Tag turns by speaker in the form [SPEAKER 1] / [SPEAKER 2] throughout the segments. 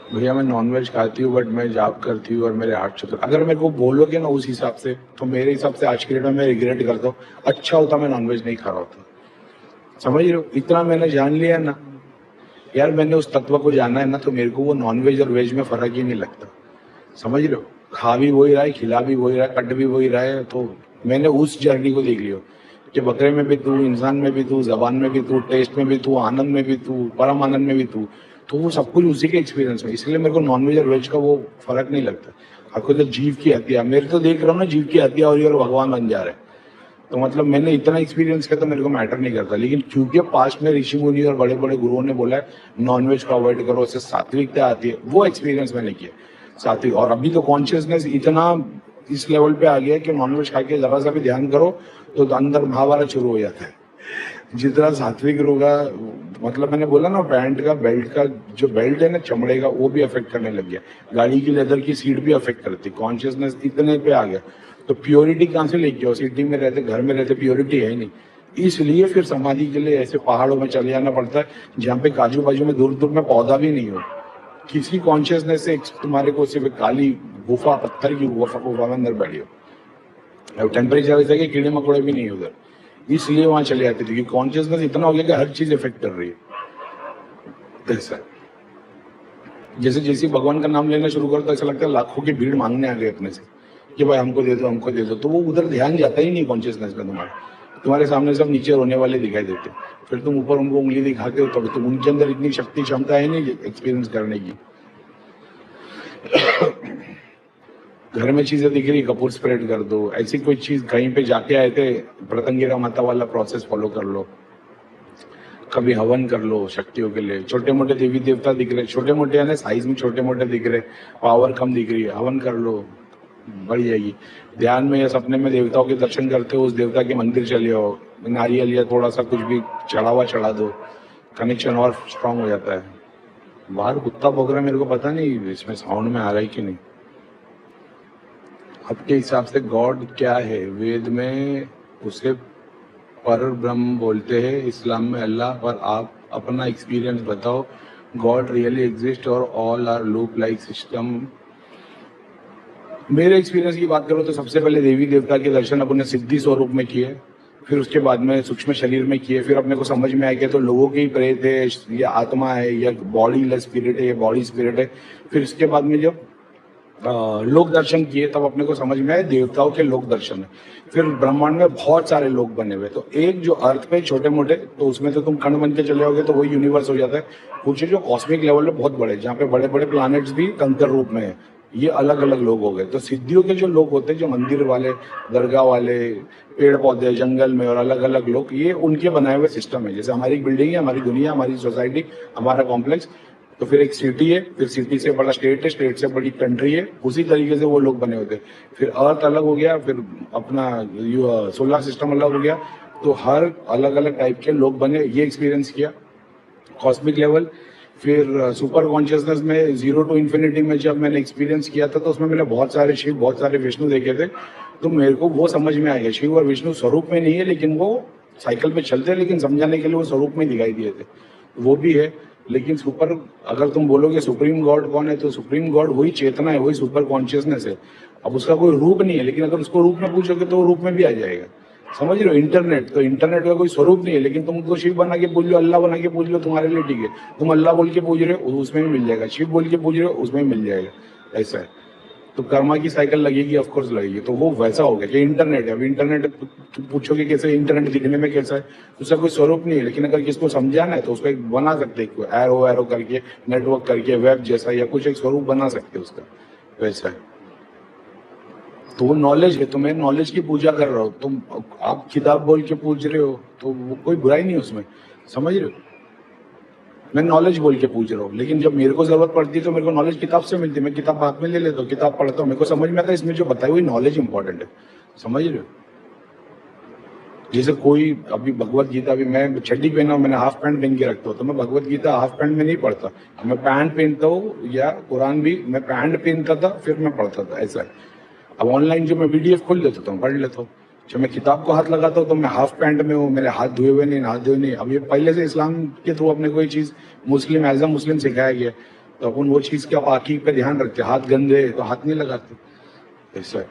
[SPEAKER 1] भैया मैं नॉनवेज खाती हूँ बट मैं जॉब करती हूँ और मेरे 8 अगर मेरे को बोलोगे ना उस हिसाब से, तो मेरे हिसाब से आज के डेट में मैं रिग्रेट करता हूँ। अच्छा होता मैं नॉनवेज नहीं खा रहा होता। समझ रहे हो, इतना मैंने जान लिया ना यार, मैंने उस तत्व को जाना है ना, तो मेरे को वो नॉनवेज और वेज में फर्क ही नहीं लगता। समझ रहे हो, खा भी वही रहा है, खिला भी वही रहा है, कट भी वही रहा है। तो मैंने उस जर्नी को देख लियो कि बकरे में भी तू, इंसान में भी तू, जबान में भी तू, टेस्ट में भी तू, आनंद में भी तू, परम आनंद में भी तू। तो वो सब कुछ उसी के एक्सपीरियंस में, इसलिए मेरे को नॉनवेज और वेज का वो फर्क नहीं लगता। आपको तो जीव की हत्या, मेरे तो देख रहा हूँ ना, जीव की हत्या हो रही है और भगवान बन जा रहे हैं। तो मतलब मैंने इतना एक्सपीरियंस किया तो मेरे को मैटर नहीं करता। लेकिन क्योंकि पास्ट में ऋषि मुनि और बड़े बड़े गुरुओं ने बोला है नॉनवेज को अवॉइड करो, उससे सात्विकता आती है, वो एक्सपीरियंस मैंने किया सात्विक। और अभी तो कॉन्शियसनेस इतना इस लेवल पे आ गया है कि नॉनवेज खा के जरा सा भी ध्यान करो तो अंदर महाभारत शुरू हो जाता है। जितना सात्विक होगा, मतलब मैंने बोला ना, पैंट का बेल्ट का जो बेल्ट है ना चमड़े का, वो भी अफेक्ट करने लग गया। गाड़ी की लेदर की सीट भी अफेक्ट करती, कॉन्शियसनेस इतने पे आ गया। तो प्योरिटी कहाँ से लेके आओ, सिटी में रहते, घर में रहते, प्योरिटी है ही नहीं। इसलिए फिर समाधि के लिए ऐसे पहाड़ों में चले जाना पड़ता है जहाँ पे काजू बाजू में दूर दूर में पौधा भी नहीं हो। किसी कॉन्शियसनेस से तुम्हारे को सिर्फ काली गुफा, पत्थर की गुफा में अंदर बैठी हो, टेम्परेचर ऐसा कि कीड़े मकोड़े भी नहीं उधर, इसलिए वहां चले जाते थे कि कॉन्शियसनेस इतना हो गया कि हर चीज इफेक्ट कर रही है। ऐसा जैसे जैसे भगवान का नाम लेना शुरू करता, ऐसा लगता है लाखों की भीड़ मांगने आ गए अपने से कि भाई हमको दे दो, हमको दे दो। तो वो उधर ध्यान जाता ही नहीं कॉन्शियसनेस में तुम्हारे सामने सब नीचे रोने वाले दिखाई देते, फिर तुम ऊपर उनको उंगली दिखाते हो, तब तुम उनके अंदर इतनी शक्ति क्षमता है नहीं एक्सपीरियंस करने की। घर में चीजें दिख रही, कपूर स्प्रेड कर दो, ऐसी कोई चीज कहीं पे जाके आए थे, प्रतंगिरा माता वाला प्रोसेस फॉलो कर लो, कभी हवन कर लो शक्तियों के लिए। छोटे मोटे देवी देवता दिख रहे, छोटे मोटे यानी साइज में छोटे मोटे दिख रहे, पावर कम दिख रही है, हवन कर लो, बढ़ जाएगी। ध्यान में या सपने में देवताओं के दर्शन करते हो, उस देवता के मंदिर चले आओ, नारियल या थोड़ा सा कुछ भी चढ़ावा चढ़ा दो, कनेक्शन और स्ट्रांग हो जाता है। बाहर कुत्ता भौंक रहा है, मेरे को पता नहीं इसमें साउंड में आ रहा है कि नहीं। आपके हिसाब से गॉड क्या है? वेद में उसे पर ब्रह्म बोलते हैं, इस्लाम में अल्लाह। पर आप अपना एक्सपीरियंस बताओ, गॉड रियली एग्जिस्ट और all are loop like system? मेरे एक्सपीरियंस की बात करो तो सबसे पहले देवी देवता के दर्शन अपने सिद्धि स्वरूप में किए, फिर उसके बाद में सूक्ष्म शरीर में किए, फिर अपने को समझ में आया कि तो लोगों के ही प्रेत है, या आत्मा है, या बॉडी लेस स्पिरिट है, या बॉडी स्पिरिट है। फिर उसके बाद में जब लोक दर्शन किए तब अपने को समझ में आया देवताओं के लोक दर्शन है। फिर ब्रह्मांड में बहुत सारे लोग बने हुए, तो एक जो अर्थ पे छोटे मोटे, तो उसमें तो तुम कण बन के चले होगे तो वही यूनिवर्स हो जाता है। कुछ जो कॉस्मिक लेवल पे बहुत बड़े, जहाँ पे बड़े बड़े प्लैनेट्स भी कंकर रूप में है, ये अलग अलग लोग हो गए। तो सिद्धियों के जो लोग होते हैं, जो मंदिर वाले, दरगाह वाले, पेड़ पौधे जंगल में और अलग अलग लोग, ये उनके बनाए हुए सिस्टम है। जैसे हमारी बिल्डिंग है, हमारी दुनिया, हमारी सोसाइटी, हमारा कॉम्प्लेक्स, तो फिर एक सिटी है, फिर सिटी से बड़ा स्टेट है, स्टेट से बड़ी कंट्री है, उसी तरीके से वो लोग बने होते हैं। फिर अर्थ अलग हो गया, फिर अपना सोलर सिस्टम अलग हो गया, तो हर अलग अलग टाइप के लोग बने, ये एक्सपीरियंस किया कॉस्मिक लेवल। फिर सुपर कॉन्शियसनेस में जीरो टू इन्फिनिटी में जब मैंने एक्सपीरियंस किया था, तो उसमें मैंने बहुत सारे शिव, बहुत सारे विष्णु देखे थे। तो मेरे को वो समझ में आ गया, शिव और विष्णु स्वरूप में नहीं है, लेकिन वो साइकिल पे चलते हैं, लेकिन समझाने के लिए वो स्वरूप में दिखाई दिए थे, वो भी है। लेकिन सुपर, अगर तुम बोलोगे सुप्रीम गॉड कौन है, तो सुप्रीम गॉड वही चेतना है, वही सुपर कॉन्शियसनेस है। अब उसका कोई रूप नहीं है, लेकिन अगर उसको रूप में पूछोगे तो वो रूप में भी आ जाएगा। समझ रहे हो, इंटरनेट, तो इंटरनेट का कोई स्वरूप नहीं है, लेकिन तुम उसको शिव बना के पूछ लो, अल्लाह बना के पूछ लो, तुम्हारे लिए ठीक है। तुम अल्लाह बोल के पूछ रहे हो, उसमें भी मिल जाएगा, शिव बोल के पूछ रहे हो, उसमें भी मिल जाएगा। ऐसा है, तो कर्मा की साइकिल लगेगी, ऑफकोर्स लगेगी। तो वो वैसा हो गया कि इंटरनेट है। अब इंटरनेट पूछोगे कैसे, इंटरनेट दिखने में कैसा है, उसका कोई स्वरूप नहीं है, लेकिन अगर किसको समझाना है तो उसको एक बना सकते हैं, एरो एरो करके, नेटवर्क करके, वेब जैसा, या कुछ एक स्वरूप बना सकते हैं उसका, वैसा है। तो वो नॉलेज है, तो मैं नॉलेज की पूजा कर रहा हूँ, तुम आप किताब बोल के पूछ रहे हो, तो वो कोई बुराई नहीं उसमें। समझ रहे हो, मैं नॉलेज बोल के पूछ रहा हूँ, लेकिन जब मेरे को जरूरत पड़ती है तो मेरे को नॉलेज किताब से मिलती है, मैं किताब हाथ में ले लेता हूँ, किताब पढ़ता हूँ, मेरे को समझ में आता है इसमें जो बताई हुई नॉलेज इंपॉर्टेंट है। समझ रहे हो, जैसे कोई अभी भगवत गीता, अभी मैं चड्डी पहना हूँ, मैंने हाफ पैंट पहन के रखता हूँ, तो मैं भगवत गीता हाफ पैंट में नहीं पढ़ता, मैं पैंट पहनता हूँ, या कुरान भी मैं पैंट पहनता था फिर मैं पढ़ता था, ऐसा है। अब ऑनलाइन जो मैं PDF खोल लेता हूँ, पढ़ लेता हूँ। जब मैं किताब को हाथ लगाता हूँ तो मैं हाफ पैंट में हूँ, मेरे हाथ धोए हुए नहीं, हाथ धोए नहीं। अब ये पहले से इस्लाम के थ्रू अपने कोई चीज मुस्लिम, एज अ मुस्लिम सिखाया गया, तो अपन वो चीज के पाकी पे ध्यान रखते, हाथ गंदे है तो हाथ नहीं लगाते, ऐसा है।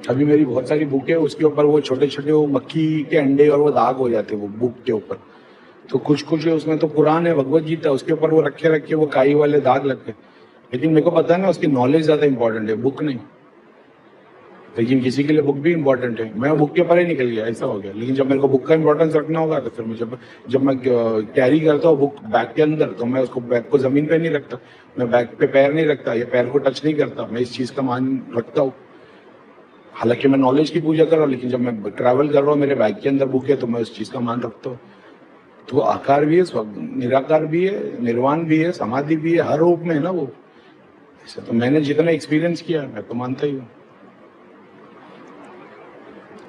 [SPEAKER 1] अभी मेरी बहुत सारी बुक है, उसके ऊपर वो छोटे छोटे वो मक्खी के अंडे और वो दाग हो जाते हैं वो बुक के ऊपर। तो कुछ कुछ है उसमें तो कुरान है, भगवत गीता, उसके ऊपर वो रखे रखे वो काई वाले दाग लग गए। लेकिन मेरे को पता है ना, उसकी नॉलेज ज्यादा इंपॉर्टेंट है, बुक नहीं। लेकिन किसी के लिए बुक भी इंपॉर्टेंट है, मैं बुक के परे निकल गया, ऐसा हो गया। लेकिन जब मेरे को बुक का इंपॉर्टेंस रखना होगा तो फिर मुझे, जब मैं कैरी करता हूँ बुक बैग के अंदर, तो मैं उसको बैग को जमीन पे नहीं रखता, मैं बैग पे पैर नहीं रखता या पैर को टच नहीं करता, मैं इस चीज का मान रखता हूँ। हालांकि मैं नॉलेज की पूजा कर रहा हूँ, लेकिन जब मैं ट्रैवल कर रहा हूँ मेरे बैग के अंदर बुक है तो मैं उस चीज का मान रखता हूँ। तो वो आकार भी है, निराकार भी है, निर्वाण भी है, समाधि भी है, हर रूप में है ना वो। ऐसा तो मैंने जितना एक्सपीरियंस किया मैं तो मानता ही हूँ।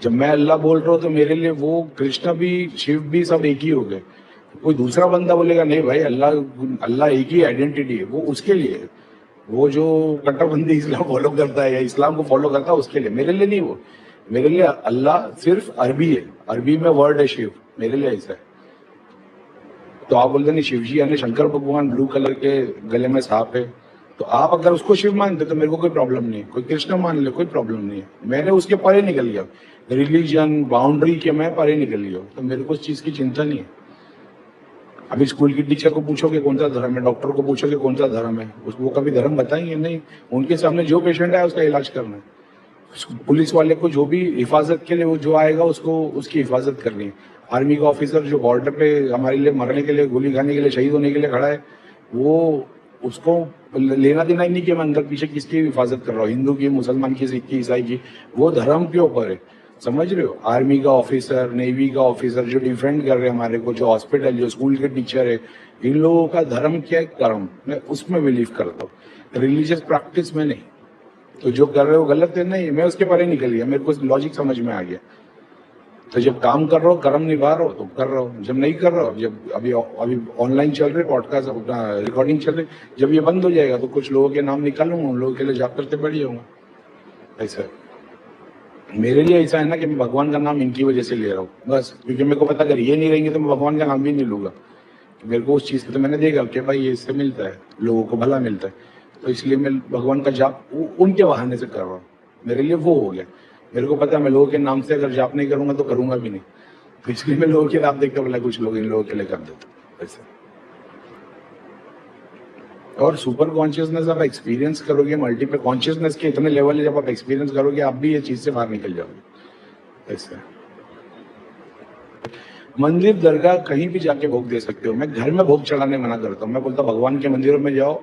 [SPEAKER 1] जब मैं अल्लाह बोल रहा हूँ तो मेरे लिए वो कृष्ण भी शिव भी सब एक ही हो गए। कोई दूसरा बंदा बोलेगा नहीं भाई अल्लाह, अल्लाह एक ही आइडेंटिटी है, वो उसके लिए है। वो जो कट्टरबंदी इस्लाम फॉलो करता है या इस्लाम को फॉलो करता है उसके लिए, मेरे लिए नहीं। वो मेरे लिए अल्लाह सिर्फ अरबी है, अरबी में वर्ड है शिव, मेरे लिए ऐसा है। तो आप बोलते नहीं शिव जी यानी शंकर भगवान ब्लू कलर के गले में सांप है, तो आप अगर उसको शिव मानते तो मेरे को कोई प्रॉब्लम नहीं है, कोई कृष्ण मान ले कोई प्रॉब्लम नहीं है। मैंने उसके परे निकल गया, रिलीजन बाउंड्री के मैं परे निकल गया, तो मेरे को उस चीज की चिंता नहीं है। अभी स्कूल की टीचर को पूछोगे कौन सा धर्म है, डॉक्टर को पूछोगे कौन सा धर्म है, उसको कभी धर्म बताएंगे नहीं। उनके सामने जो पेशेंट है उसका इलाज करना है। पुलिस वाले को जो भी हिफाजत के लिए वो जो आएगा उसको उसकी हिफाजत करनी है। आर्मी का ऑफिसर जो बॉर्डर पे हमारे लिए मरने के लिए, गोली खाने के लिए, शहीद होने के लिए खड़ा है, वो उसको लेना देना ही नहीं कि मैं अंदर पीछे किसकी हिफाजत कर रहा हूँ, हिंदू की, मुसलमान की, सिख की, ईसाई की, वो धर्म के ऊपर है। समझ रहे हो? आर्मी का ऑफिसर, नेवी का ऑफिसर जो डिफेंड कर रहे हैं हमारे को, जो हॉस्पिटल, जो स्कूल के टीचर है, इन लोगों का धर्म क्या है? कर्म। मैं उसमें बिलीव करता हूँ, रिलीजियस प्रैक्टिस में नहीं। तो जो कर रहे हो गलत है नहीं, मैं उसके परे निकल गया, मेरे को लॉजिक समझ में आ गया। तो जब काम कर रहा हो, कर्म निभा रहा हो तो कर रहा हो, जब नहीं कर रहा हो, जब अभी अभी ऑनलाइन चल रहे पॉडकास्ट, अपना रिकॉर्डिंग चल रही, जब ये बंद हो जाएगा तो कुछ लोगों के नाम निकालूंगा, उन लोगों के लिए जाप करते बढ़ जाऊंगा। ऐसा मेरे लिए ऐसा है ना कि मैं भगवान का नाम इनकी वजह से ले रहा हूँ बस, क्योंकि मेरे को पता अगर ये नहीं रहेंगे तो मैं भगवान का नाम भी नहीं लूंगा। मेरे को उस चीज को तो मैंने देखा कि भाई ये इससे मिलता है, लोगों को भला मिलता है, तो इसलिए मैं भगवान का जाप उनके बहाने से कर रहा हूँ। मेरे लिए वो हो गया। मेरे को पता है मैं लोगों के नाम से अगर जाप नहीं करूंगा तो करूंगा भी नहीं, तो इसलिए मैं लोगों के नाम देखकर बोला कुछ लोग इन लोगों के लिए कर देते ऐसे। और सुपर कॉन्शियसनेस आप एक्सपीरियंस करोगे, मल्टीपल कॉन्शियसनेस के इतने लेवल है, जब आप एक्सपीरियंस करोगे आप भी ये चीज से बाहर निकल जाओगे ऐसे। मंदिर दरगाह कहीं भी जाके भोग दे सकते हो, मैं घर में भोग चढ़ाने मना करता हूँ। मैं बोलता भगवान के मंदिरों में जाओ,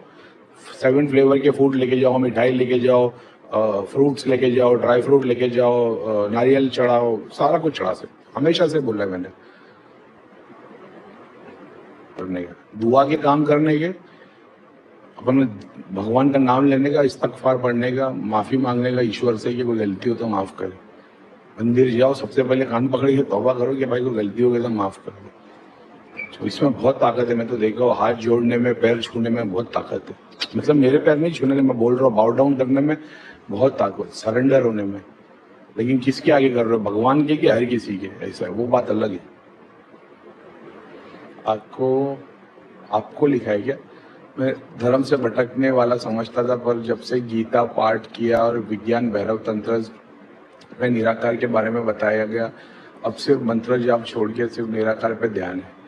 [SPEAKER 1] 7 फ्लेवर के फूड लेके जाओ, मिठाई लेके जाओ, फ्रूट्स लेके जाओ, ड्राई फ्रूट लेके जाओ, नारियल चढ़ाओ, सारा कुछ चढ़ा सकते। हमेशा से बोला है मैंने, करने का दुआ के काम करने के, अपन भगवान का नाम लेने का, इस्तगफार पढ़ने का, माफी मांगने का ईश्वर से कि कोई गलती हो तो माफ करे। मंदिर जाओ, सबसे पहले कान पकड़ के तौबा करो कि भाई कोई गलती हो गई तो माफ कर दो। तो इसमें बहुत ताकत है। मैं तो देखा हूँ हाथ जोड़ने में, पैर छूने में बहुत ताकत है। मतलब मेरे पैर नहीं छूने में, मैं बोल रहा हूँ बाउ डाउन करने में बहुत ताकत, सरेंडर होने में। लेकिन किसके आगे कर रहे हो, भगवान के कि हर किसी के? ऐसा है, वो बात अलग है। आपको लिखा है क्या? मैं धर्म से भटकने वाला समझता था, पर जब से गीता पाठ किया और विज्ञान भैरव तंत्र में निराकार के बारे में बताया गया, अब सिर्फ मंत्र जाप छोड़ के सिर्फ निराकार पे ध्यान है।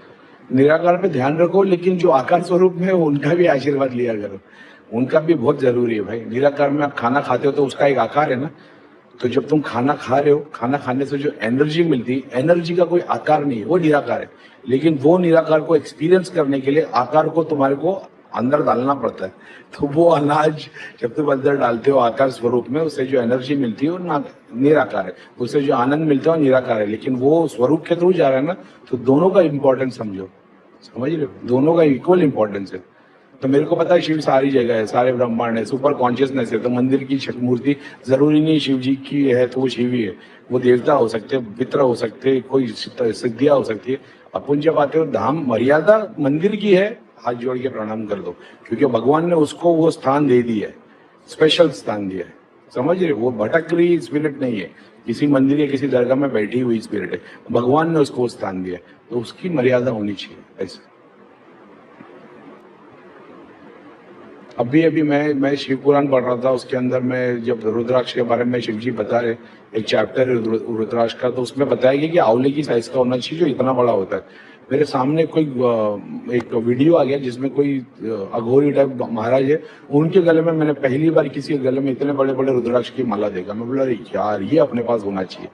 [SPEAKER 1] निराकार पे ध्यान रखो, लेकिन जो आकार स्वरूप में उनका भी आशीर्वाद लिया करो, उनका भी बहुत जरूरी है भाई। निराकार में आप खाना खाते हो तो उसका एक आकार है ना, तो जब तुम खाना खा रहे हो, खाना खाने से जो एनर्जी मिलती है, एनर्जी का कोई आकार नहीं है, वो निराकार है। लेकिन वो निराकार को एक्सपीरियंस करने के लिए आकार को तुम्हारे को अंदर डालना पड़ता है। तो वो अनाज जब तुम अंदर डालते हो आकार स्वरूप में, उससे जो एनर्जी मिलती है वो निराकार है, उससे जो आनंद मिलता है वो निराकार है। लेकिन वो स्वरूप के थ्रू जा रहा है ना, तो दोनों का इंपॉर्टेंस समझो, समझ रहे हो? दोनों का इक्वल इंपॉर्टेंस है। तो मेरे को पता है शिव सारी जगह है, सारे ब्रह्मांड है, सुपर कॉन्शियसनेस है। तो मंदिर की मूर्ति जरूरी नहीं शिव जी की है तो वो शिव ही है, वो देवता हो सकते, पितर हो सकते, कोई सिद्धियां हो सकती है। अपन जब आते हो धाम, मर्यादा मंदिर की है, हाथ जोड़ के प्रणाम कर दो, क्योंकि भगवान ने उसको वो स्थान दे दिया है, स्पेशल स्थान दिया है। समझ रहे? वो भटक रही स्पिरिट नहीं है, किसी मंदिर या किसी दरगाह में बैठी हुई स्पिरिट है, भगवान ने उसको स्थान दिया है, तो उसकी मर्यादा होनी चाहिए ऐसे। अभी अभी मैं शिव पुराण पढ़ रहा था, उसके अंदर मैं जब रुद्राक्ष के बारे में शिव जी बता रहे, एक चैप्टर है रुद्राक्ष का, तो उसमें बताया गया कि आंवले की साइज का होना चाहिए जो इतना बड़ा होता है। मेरे सामने कोई एक वीडियो आ गया जिसमें कोई अघोरी टाइप महाराज है, उनके गले में मैंने पहली बार किसी के गले में इतने बड़े बड़े रुद्राक्ष की माला देखा। मैं बोला अरे यार ये अपने पास होना चाहिए,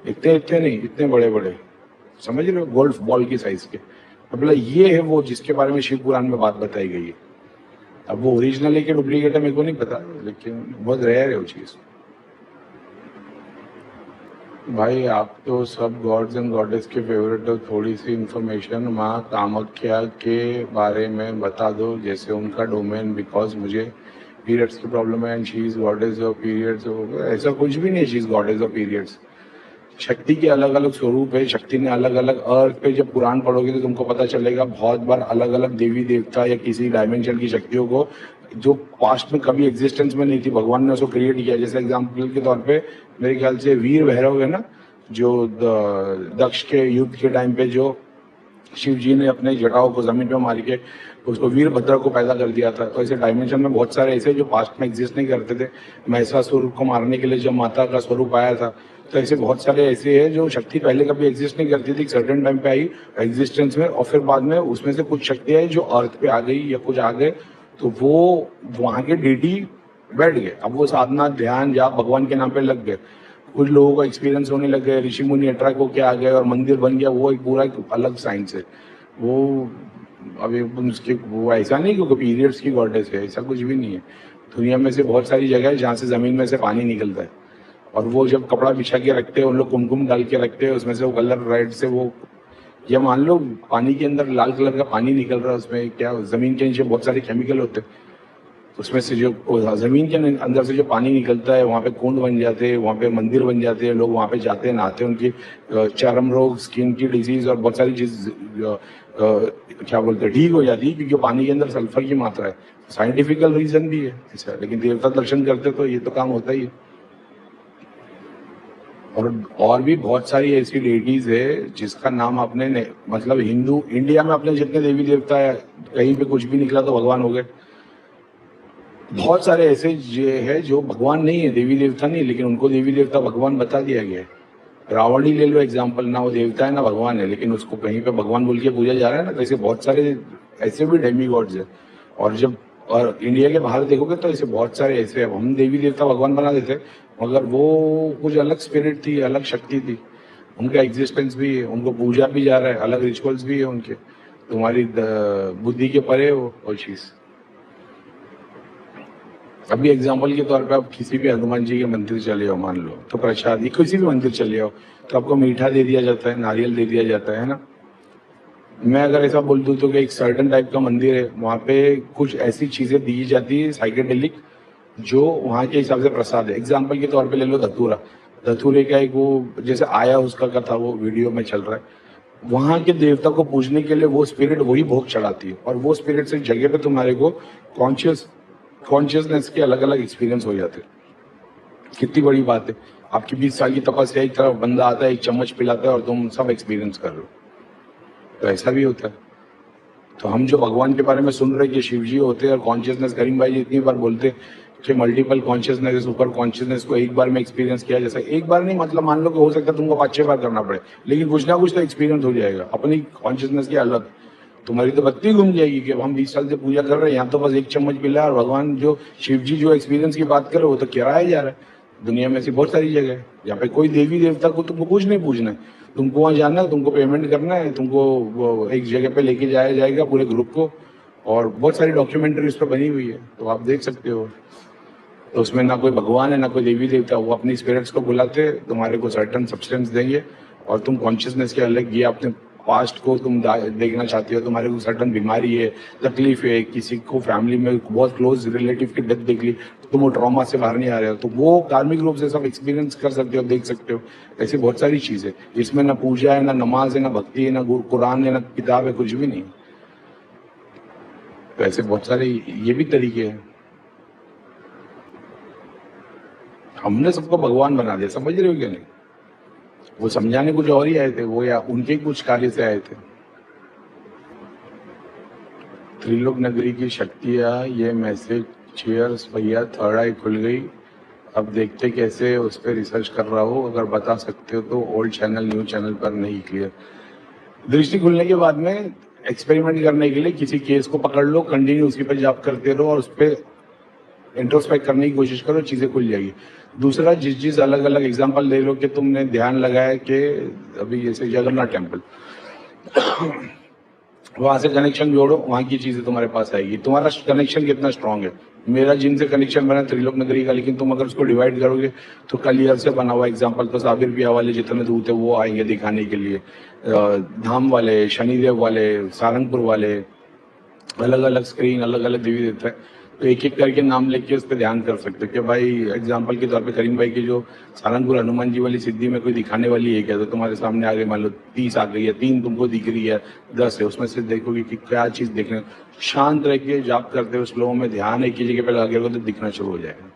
[SPEAKER 1] इतने इतने नहीं, इतने बड़े बड़े, समझ रहे हो, गोल्फ बॉल की साइज के। मैं बोला ये है वो जिसके बारे में शिव पुराण में बात बताई गई है। अब वो ओरिजिनल है कि डुप्लीकेट है मेरे को नहीं पता, लेकिन बहुत रेयर है वो चीज। भाई आप तो सब गॉड्स एंड गॉडेस के फेवरेट हो, थोड़ी सी इंफॉर्मेशन माँ कामाख्या के बारे में बता दो, जैसे उनका डोमेन, बिकॉज मुझे पीरियड्स की प्रॉब्लम है and she is goddess of periods. ऐसा कुछ भी नहीं, she is goddess of periods. शक्ति के अलग अलग स्वरूप है, शक्ति ने अलग अलग अर्थ पे जब पुराण पढ़ोगे तो तुमको पता चलेगा बहुत बार अलग अलग देवी देवता या किसी डायमेंशन की शक्तियों को जो पास्ट में कभी एग्जिस्टेंस में नहीं थी, भगवान ने उसको क्रिएट किया। जैसे एग्जाम्पल के तौर पे मेरे ख्याल से वीर भैरव है ना, जो दक्ष के युद्ध के टाइम पे जो शिव जी ने अपने जटाओं को जमीन पे मार के उसको वीरभद्र को पैदा कर दिया था। तो ऐसे डायमेंशन में बहुत सारे ऐसे जो पास्ट में एग्जिस्ट नहीं करते थे। महिषासुर को मारने के लिए जब माता का स्वरूप आया था, तो ऐसे बहुत सारे ऐसे हैं जो शक्ति पहले कभी एग्जिस्ट नहीं करती थी, सर्टेन टाइम पे आई एग्जिस्टेंस में, और फिर बाद में उसमें से कुछ शक्तियां है जो अर्थ पे आ गई या कुछ आ गए, तो वो वहां के डेटी बैठ गए। अब वो साधना ध्यान जाप भगवान के नाम पे लग गए, कुछ लोगों को एक्सपीरियंस होने लग गए, ऋषि मुनि अट्रैक्ट होके आ गए और मंदिर बन गया। वो एक पूरा एक अलग साइंस है वो। अभी उसके वो ऐसा नहीं क्योंकि पीरियड्स की गॉडेस है, ऐसा कुछ भी नहीं है। दुनिया में से बहुत सारी जगह है जहाँ से जमीन में से पानी निकलता है, और वो जब कपड़ा बिछा के रखते हैं, उन लोग कुमकुम डाल के रखते हैं, उसमें से वो कलर रेड से वो, या मान लो पानी के अंदर लाल कलर का पानी निकल रहा है, उसमें क्या जमीन के नीचे बहुत सारे केमिकल होते हैं, उसमें से जो जमीन के अंदर से जो पानी निकलता है वहाँ पे कुंड बन जाते हैं, वहाँ पे मंदिर बन जाते हैं, लोग वहाँ पे जाते हैं, नहाते हैं, उनकी चर्म रोग, स्किन की डिजीज और बहुत सारी चीज क्या बोलते हैं ठीक हो जाती है, क्योंकि पानी के अंदर सल्फर की मात्रा है। साइंटिफिकल रीजन भी है ऐसा, लेकिन देवता दर्शन करते तो ये तो काम होता ही है। और भी बहुत सारी ऐसी डेटीज है जिसका नाम आपने मतलब हिंदू इंडिया में अपने जितने देवी देवता है, कहीं पे कुछ भी निकला तो भगवान हो गए। बहुत सारे ऐसे है जो भगवान नहीं है, देवी देवता नहीं, लेकिन उनको देवी देवता भगवान बता दिया गया है। रावण ही ले लो एग्जाम्पल, ना वो देवता है ना भगवान है, लेकिन उसको कहीं पे भगवान बोल के पूजा जा रहा है ना। तो ऐसे बहुत सारे ऐसे भी डेमी गॉड्स है। और इंडिया के बाहर देखोगे तो ऐसे बहुत सारे ऐसे हैं, हम देवी देवता भगवान बना देते, मगर वो कुछ अलग स्पिरिट थी, अलग शक्ति थी, उनका एग्जिस्टेंस भी है, उनको पूजा भी जा रहा है, अलग रिचुअल्स भी है उनके। तुम्हारी बुद्धि के परे वो चीज। अभी एग्जाम्पल के तौर पे आप किसी भी हनुमान जी के मंदिर चले हो मान लो, तो प्रसाद किसी भी मंदिर चले हो तो आपको मीठा दे दिया जाता है, नारियल दे दिया जाता है ना। मैं अगर ऐसा बोल दूं तो कि एक सर्टन टाइप का मंदिर है, वहाँ पे कुछ ऐसी चीजें दी जाती है साइकेडेलिक, जो वहाँ के हिसाब से प्रसाद है। एग्जाम्पल के तौर पे ले लो धतूरा, धतूरे का एक वो जैसे आया उसका कथा वो वीडियो में चल रहा है। वहाँ के देवता को पूजने के लिए वो स्पिरिट वही भोग चढ़ाती है, और वो स्पिरिट से जगह पे तुम्हारे को कॉन्शियसनेस के अलग अलग एक्सपीरियंस हो जाते हैं। कितनी बड़ी बात है, आपकी 20 साल की तपस्या, एक तरफ बंदा आता है एक चम्मच पिलाता है और तुम सब एक्सपीरियंस कर रहे हो। तो ऐसा भी होता है। तो हम जो भगवान के बारे में सुन रहे हैं कि शिव जी होते हैं और कॉन्शियसनेस, करीम भाई जी इतनी बार बोलते हैं कि मल्टीपल कॉन्शियसनेस, सुपर कॉन्शियसनेस को एक बार में एक्सपीरियंस किया जैसा, एक बार नहीं मतलब मान लो कि हो सकता है तुमको 5-6 बार करना पड़े, लेकिन कुछ ना कुछ तो एक्सपीरियंस हो जाएगा अपनी कॉन्शियसनेस की अलग। तुम्हारी तो बत्ती घूम जाएगी कि हम 20 साल से पूजा कर रहे हैं, यहाँ तो बस एक चम्मच पिला है, और भगवान जो शिव जी जो एक्सपीरियंस की बात कर रहे हो वो तो किराया जा रहा है। दुनिया में ऐसी बहुत सारी जगह है जहाँ पे कोई देवी देवता को तुमको कुछ नहीं पूछना है, तुमको वहाँ जाना है, तुमको पेमेंट करना है, तुमको वो एक जगह पे लेके जाया जाएगा पूरे ग्रुप को, और बहुत सारी डॉक्यूमेंट्री उस पर बनी हुई है, तो आप देख सकते हो। तो उसमें ना कोई भगवान है ना कोई देवी देवता, वो अपनी स्पिरिट्स को बुलाते, तुम्हारे को सर्टन सब्सटेंस देंगे, और तुम कॉन्शियसनेस के अलग ये अपने पास्ट को तुम देखना चाहते हो, तुम्हारे को सर्टन बीमारी है, तकलीफ है, किसी को फैमिली में बहुत क्लोज रिलेटिव की डेथ देख ली, तो तुम वो ट्रॉमा से बाहर नहीं आ रहे हो, तो वो कार्मिक रूप से सब एक्सपीरियंस कर सकते हो, देख सकते हो। ऐसी बहुत सारी चीजें इसमें ना पूजा है, ना नमाज है, ना भक्ति है, ना कुरान है, ना किताब है, कुछ भी नहीं। तो ऐसे बहुत सारे ये भी तरीके हैं। हमने सबको भगवान बना दिया, समझ रहे हो क्या नहीं? वो समझाने कुछ और ही आए थे, वो या उनके कुछ कार्य से आए थे। त्रिलोक नगरी की शक्तियाँ, ये मैसेज। चीयर्स भैया, थर्ड आई खुल गई। अब देखते कैसे, उस पर रिसर्च कर रहा हो, अगर बता सकते हो तो। ओल्ड चैनल न्यू चैनल पर नहीं क्लियर। दृष्टि खुलने के बाद में एक्सपेरिमेंट करने के लिए किसी केस को पकड़ लो, कंटिन्यू उसी पर जाप करते रहो और उस पर इंट्रोस्पेक्ट करने की कोशिश करो, चीज़ें खुल जाएगी। दूसरा, जिस अलग अलग एग्जांपल ले लो कि तुमने ध्यान लगाया कि अभी जैसे जगन्नाथ टेम्पल, वहां से कनेक्शन जोड़ो, वहां की चीजें तुम्हारे पास आएगी। तुम्हारा कनेक्शन कितना स्ट्रांग है। मेरा जिनसे कनेक्शन बना त्रिलोक नगरी का, लेकिन तुम अगर उसको डिवाइड करोगे तो कलियर से बना हुआ एग्जांपल तो साबिर पिया वाले जितने दूत है वो आएंगे दिखाने के लिए, धाम वाले, शनिदेव वाले, सारंगपुर वाले, अलग अलग स्क्रीन, अलग अलग देवी देवता है। तो एक एक करके नाम लेके उस पर ध्यान कर सकते हो कि भाई एग्जाम्पल के तौर पे करीम भाई की जो सारंगपुर हनुमान जी वाली सिद्धि में कोई दिखाने वाली है क्या, तो तुम्हारे सामने आ गई, मान लो 30 आ गई है, 3 तुमको दिख रही है, 10 है, उसमें से देखोगे कि क्या चीज देखने। शांत रह के जाप करते हो, स्लो में ध्यान एक ही जगह पे लगे रहो तो दिखना शुरू हो जाएगा।